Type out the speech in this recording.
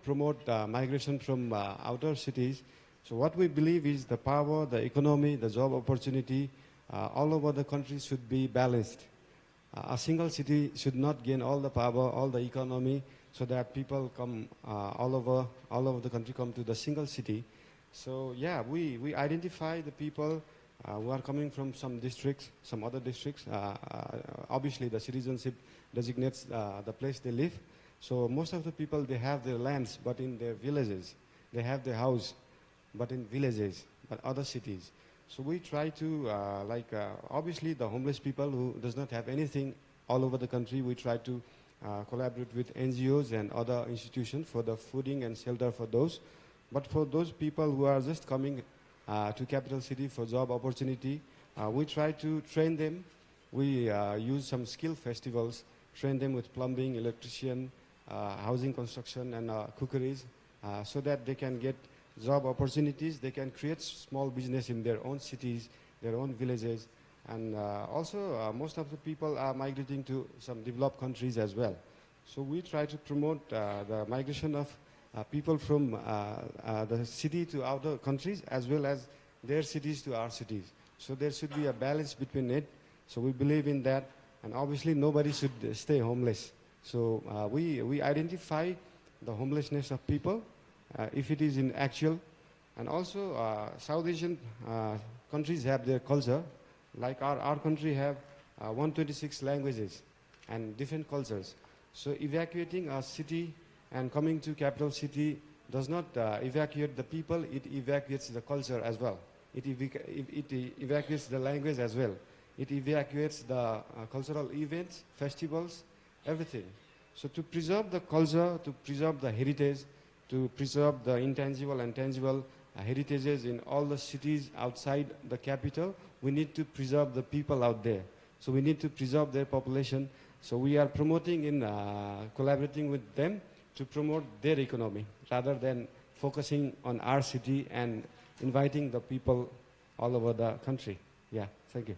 promote migration from outer cities. So what we believe is the power, the economy, the job opportunity all over the country should be balanced. A single city should not gain all the power, all the economy, so that people come all over the country come to the single city. So yeah, we identify the people who are coming from some districts, some other districts. Obviously, the citizenship designates the place they live. So most of the people, they have their lands, but in their villages. They have their house, but in villages, but other cities. So we try to, obviously the homeless people who does not have anything all over the country, we try to collaborate with NGOs and other institutions for the fooding and shelter for those. But for those people who are just coming to capital city for job opportunity, we try to train them. We use some skill festivals, train them with plumbing, electrician, housing construction, and cookeries, so that they can get job opportunities. They can create small business in their own cities, their own villages, and also most of the people are migrating to some developed countries as well. So we try to promote the migration of people from the city to other countries, as well as their cities to our cities. So there should be a balance between it. So we believe in that, and obviously nobody should stay homeless. So we identify the homelessness of people, if it is in actual. And also South Asian countries have their culture. Like our country have 126 languages and different cultures. So evacuating a city and coming to capital city does not evacuate the people, it evacuates the culture as well. It evacuates the language as well. It evacuates the cultural events, festivals, everything. So to preserve the culture, to preserve the heritage, to preserve the intangible and tangible heritages in all the cities outside the capital, we need to preserve the people out there. So we need to preserve their population. So we are promoting in collaborating with them to promote their economy, rather than focusing on our city and inviting the people all over the country. Yeah, thank you.